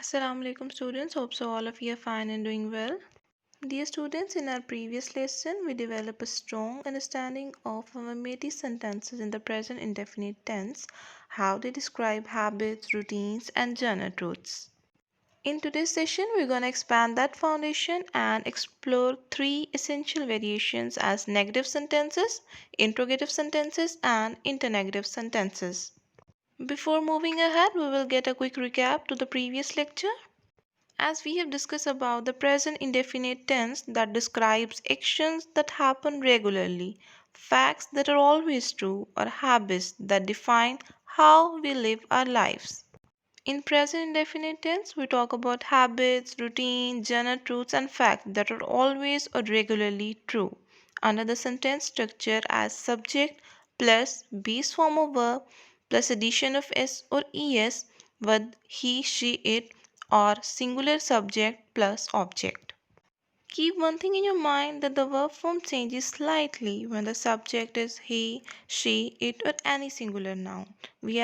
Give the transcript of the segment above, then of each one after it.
Assalamu alaikum students, hope so all of you are fine and doing well. Dear students, in our previous lesson we developed a strong understanding of affirmative sentences in the present indefinite tense, how they describe habits, routines and general truths. In today's session we're going to expand that foundation and explore three essential variations as negative sentences, interrogative sentences and internegative sentences. Before moving ahead, we will get a quick recap to the previous lecture. As we have discussed about the present indefinite tense that describes actions that happen regularly, facts that are always true, or habits that define how we live our lives. In present indefinite tense, we talk about habits, routine, general truths, and facts that are always or regularly true. Under the sentence structure as subject plus base form of verb plus addition of s or es with he, she, it, or singular subject plus object. Keep one thing in your mind that the verb form changes slightly when the subject is he, she, it, or any singular noun. We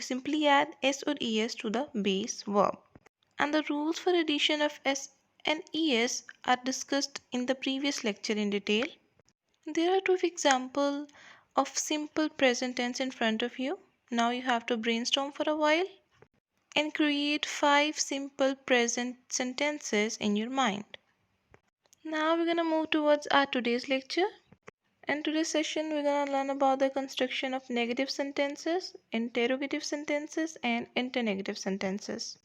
simply add s or es to the base verb. And the rules for addition of s and es are discussed in the previous lecture in detail. There are two examples of simple present tense in front of you. Now you have to brainstorm for a while and create five simple present sentences in your mind. Now we're gonna move towards our today's lecture. In today's session, we're gonna learn about the construction of negative sentences, interrogative sentences, and internegative sentences.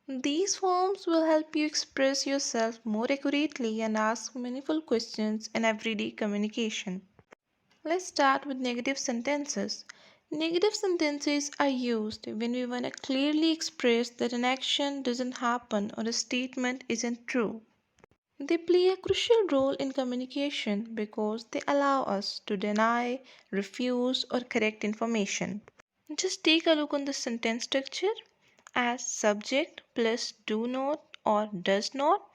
These forms will help you express yourself more accurately and ask meaningful questions in everyday communication. Let's start with negative sentences. Negative sentences are used when we want to clearly express that an action doesn't happen or a statement isn't true. They play a crucial role in communication because they allow us to deny, refuse, or correct information. Just take a look on the sentence structure as subject plus do not or does not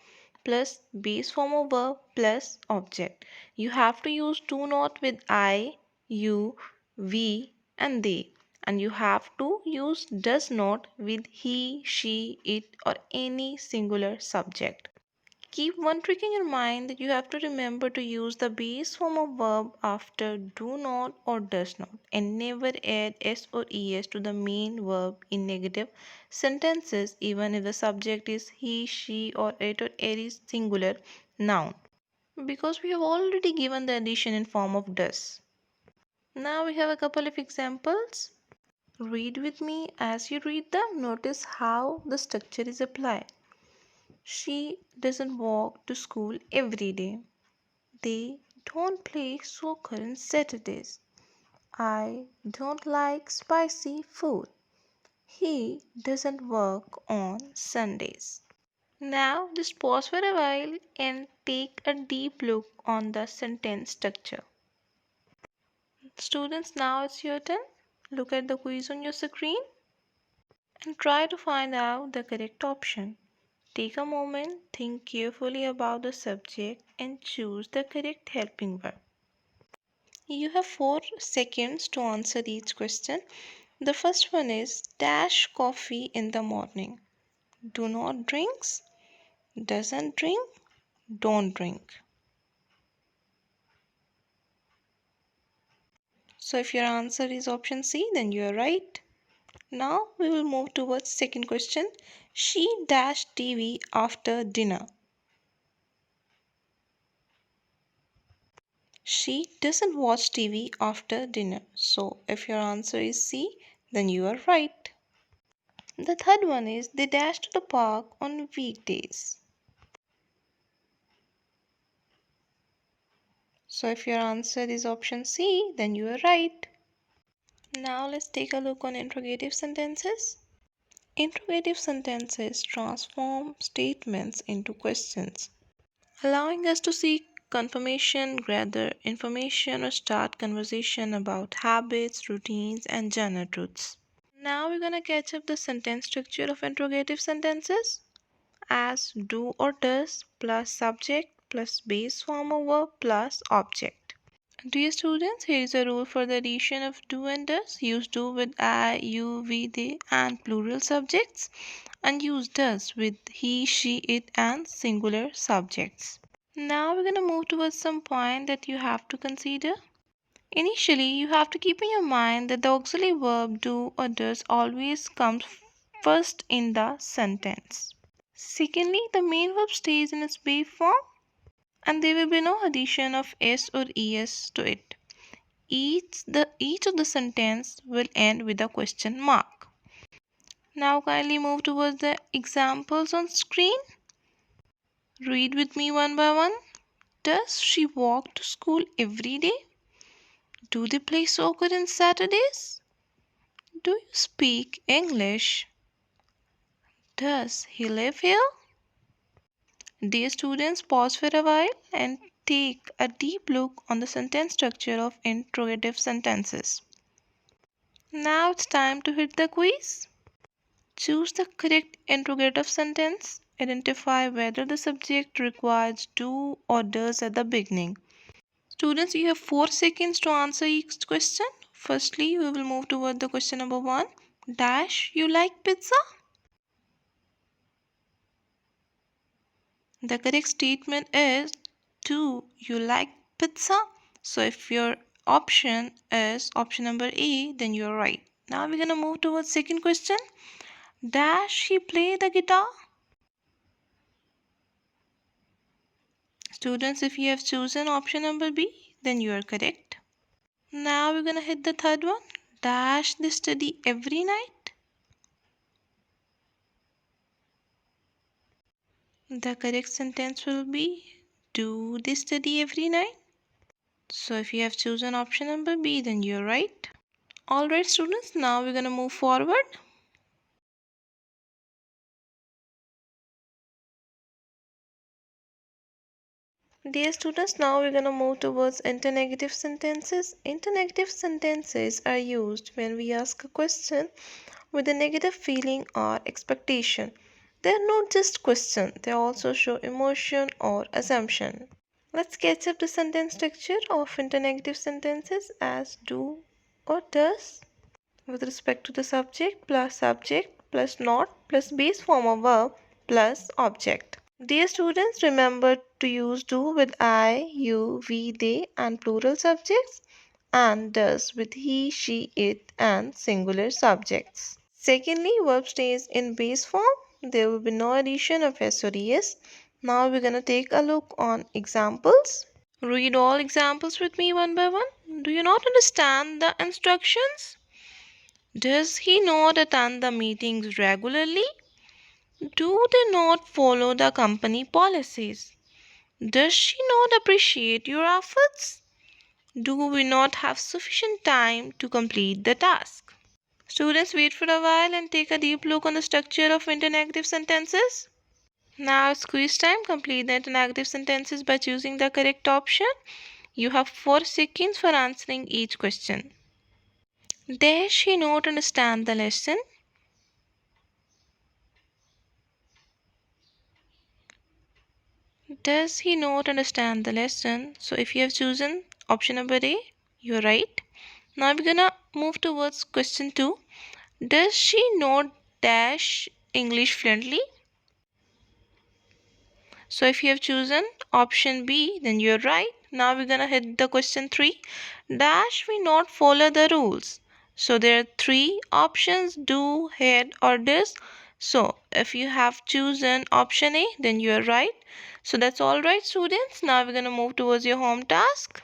plus base form of verb plus object. You have to use do not with I, you, we, and they, and you have to use does not with he, she, it, or any singular subject. Keep one trick in your mind that you have to remember to use the base form of verb after do not or does not and never add s or es to the main verb in negative sentences even if the subject is he, she or it or any singular noun because we have already given the addition in form of does. Now we have a couple of examples. Read with me. As you read them, notice how the structure is applied. She doesn't walk to school every day. They don't play soccer on Saturdays. I don't like spicy food. He doesn't work on Sundays. Now just pause for a while and take a deep look on the sentence structure. Students, now it's your turn. Look at the quiz on your screen and try to find out the correct option. Take a moment, think carefully about the subject and choose the correct helping verb. You have 4 seconds to answer each question. The first one is dash coffee in the morning. Do not drinks, doesn't drink, don't drink. So if your answer is option C, then you are right. Now we will move towards second question. She dashed TV after dinner. She doesn't watch TV after dinner. So if your answer is C, then you are right. The third one is they dash to the park on weekdays. So if your answer is option C, then you are right. Now let's take a look on interrogative sentences. Interrogative sentences transform statements into questions, allowing us to seek confirmation, gather information, or start conversation about habits, routines, and general truths. Now we're gonna catch up the sentence structure of interrogative sentences as do or does plus subject plus base form of verb plus object. Dear students, here is a rule for the addition of do and does. Use do with I, you, we, they, and plural subjects. and use does with he, she, it, and singular subjects. Now we're going to move towards some point that you have to consider. Initially, you have to keep in your mind that the auxiliary verb do or does always comes first in the sentence. Secondly, the main verb stays in its base form and there will be no addition of s or es to it. Each of the sentence will end with a question mark. Now kindly move towards the examples on screen. Read with me one by one. Does she walk to school every day? Do they play soccer on Saturdays? Do you speak English? Does he live here? Dear students, pause for a while and take a deep look on the sentence structure of interrogative sentences. Now it's time to hit the quiz. Choose the correct interrogative sentence. Identify whether the subject requires do or does at the beginning. Students, you have 4 seconds to answer each question. Firstly, we will move toward the question number 1. Dash, you like pizza? The correct statement is do you like pizza? So if your option is option number A, then you're right. Now we're gonna move towards second question. Dash he play the guitar? Students, if you have chosen option number B, then you are correct. Now we're gonna hit the third one. Dash they study every night? The correct sentence will be do they study every night? So if you have chosen option number B, then you're right. Alright students, now we're gonna move forward. Dear students, now we're going to move towards interrogative sentences. Interrogative sentences are used when we ask a question with a negative feeling or expectation. They are not just questions, they also show emotion or assumption. Let's sketch up the sentence structure of interrogative sentences as do or does with respect to the subject plus not plus base form of verb plus object. Dear students, remember to use do with I, you, we, they and plural subjects and does with he, she, it and singular subjects. Secondly, verb stays in base form. There will be no addition of s or es. Now we're going to take a look on examples. Read all examples with me one by one. Do you not understand the instructions? Does he not attend the meetings regularly? Do they not follow the company policies? Does she not appreciate your efforts? Do we not have sufficient time to complete the task? Students, wait for a while and take a deep look on the structure of interrogative sentences. Now it's quiz time. Complete the interrogative sentences by choosing the correct option. You have 4 seconds for answering each question. Does she not understand the lesson? Does he not understand the lesson? So if you have chosen option number A, you're right. Now we're gonna move towards question 2. Does she not dash English fluently? So if you have chosen option B, then you're right. Now we're gonna hit the question 3. Dash we not follow the rules? So there are 3 options: do, had or does. So if you have chosen option A, then you're right. So that's all right students. Now we're gonna move towards your home task.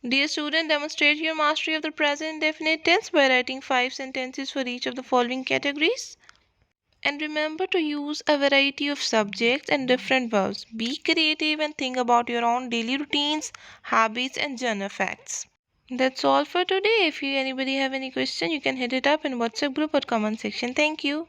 Dear student, demonstrate your mastery of the present indefinite tense by writing 5 sentences for each of the following categories. And remember to use a variety of subjects and different verbs. Be creative and think about your own daily routines, habits, and journal facts. That's all for today. If you anybody have any question, you can hit it up in WhatsApp group or comment section. Thank you.